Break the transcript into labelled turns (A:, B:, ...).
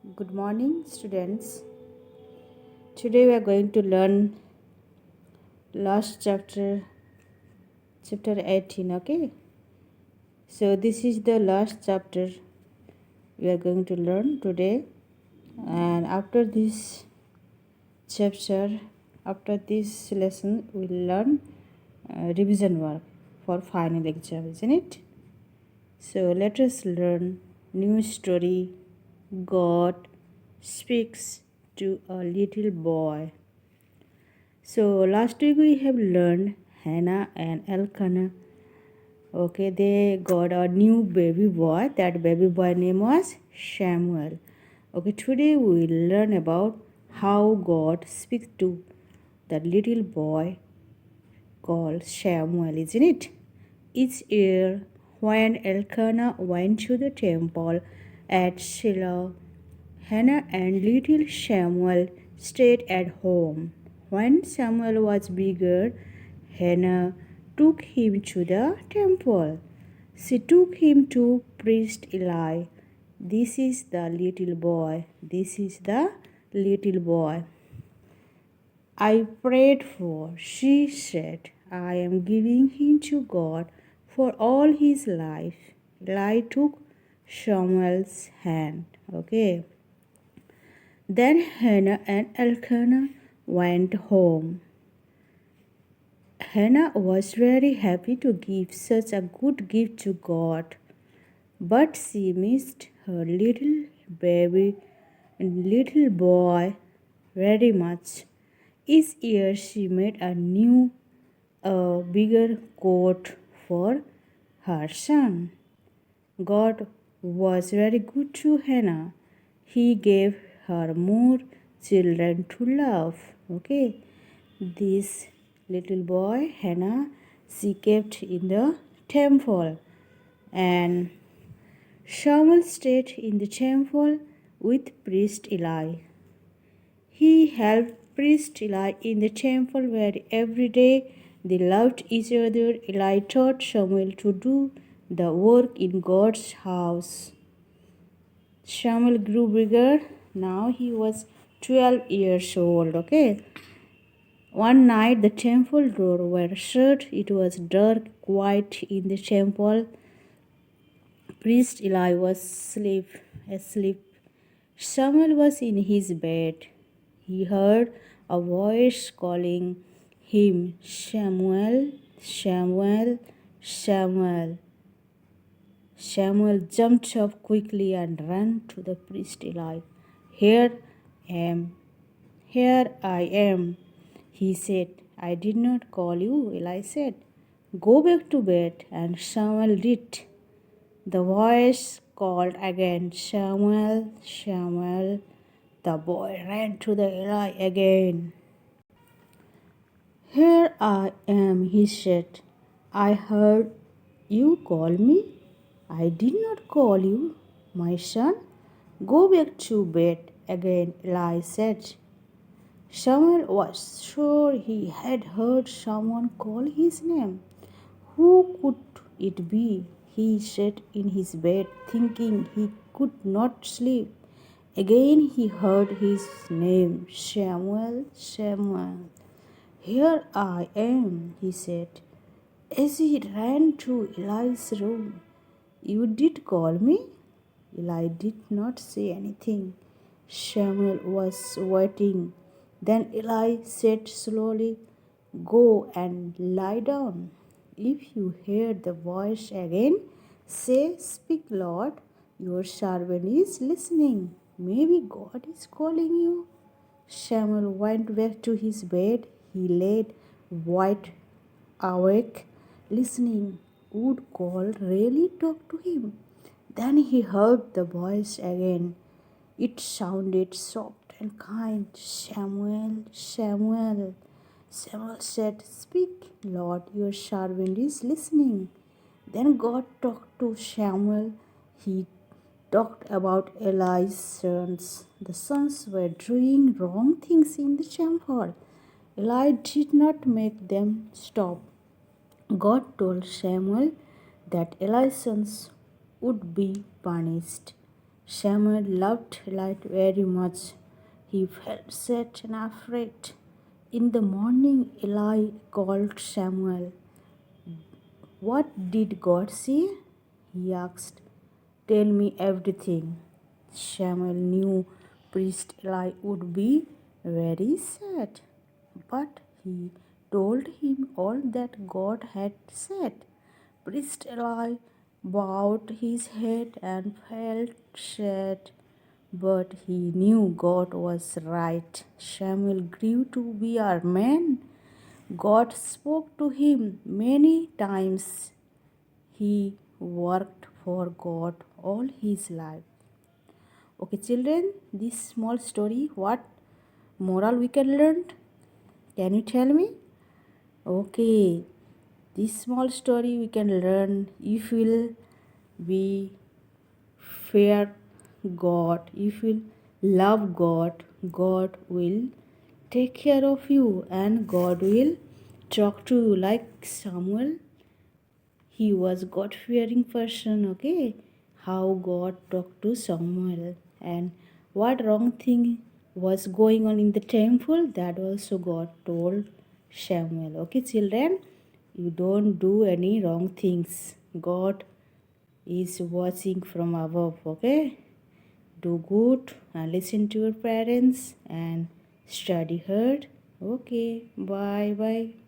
A: Good morning, students. Today we are going to learn last chapter 18. Okay, so this is the last chapter we are going to learn today, and after this chapter, after this lesson, we'll learn revision work for final exam, isn't it? So let us learn new story. God speaks to a little boy. So last week we have learned Hannah and Elkanah. Okay, they got a new baby boy. That baby boy name was Samuel. Okay, today we will learn about how God speaks to the little boy called Samuel, isn't it? Each year, when Elkanah went to the temple at Shiloh, Hannah and little Samuel stayed at home. When Samuel was bigger, Hannah took him to the temple. She took him to priest Eli. This is the little boy. This is the little boy I prayed for. She said, I am giving him to God for all his life. Eli took Samuel's hand. Okay. Then Hannah and Elkanah went home. Hannah was very happy to give such a good gift to God, but she missed her little baby and little boy very much. Each year she made a bigger coat for her son. God was very good to Hannah. He gave her more children to love. Okay, this little boy, Hannah, she kept in the temple, and Samuel stayed in the temple with priest Eli. He helped priest Eli in the temple where every day they loved each other. Eli taught Samuel to do the work in God's house. Samuel grew bigger. Now he was 12 years old. Okay. One night the temple door were shut. It was dark, quiet in the temple. Priest Eli was asleep. Samuel was in his bed. He heard a voice calling him, Samuel, Samuel, Samuel. Samuel jumped up quickly and ran to the priest Eli. Here am, here I am, he said. I did not call you, Eli said. Go back to bed, and Samuel did. The voice called again, Samuel, Samuel. The boy ran to the Eli again. Here I am, he said. I heard you call me. I did not call you, my son. Go back to bed again, Eli said. Samuel was sure he had heard someone call his name. Who could it be? He sat in his bed, thinking he could not sleep. Again he heard his name, Samuel, Samuel. Here I am, he said, as he ran to Eli's room. You did call me? Eli did not say anything. Samuel was waiting. Then Eli said slowly, Go and lie down. If you hear the voice again, say, Speak, Lord, your servant is listening. Maybe God is calling you. Samuel went back to his bed. He lay wide awake, listening. Would God really talk to him? Then he heard the voice again. It sounded soft and kind. Samuel, Samuel. Samuel said, Speak, Lord, your servant is listening. Then God talked to Samuel. He talked about Eli's sons. The sons were doing wrong things in the temple. Eli did not make them stop. God told Samuel that Eli's sons would be punished. Samuel loved Eli very much. He felt sad and afraid. In the morning, Eli called Samuel. What did God say? He asked. Tell me everything. Samuel knew priest Eli would be very sad, but he told him all that God had said. Priest Eli bowed his head and felt sad, but he knew God was right. Samuel grew to be a man. God spoke to him many times. He worked for God all his life. Okay, children, this small story, what moral we can learn? Can you tell me? Okay, this small story we can learn if will be fear God, if you love God, God will take care of you and God will talk to you like Samuel. He was God fearing person, okay? How God talked to Samuel and what wrong thing was going on in the temple, that also God told Samuel. Okay, children, you don't do any wrong things. God is watching from above, okay? Do good and listen to your parents and study hard. Okay, bye bye.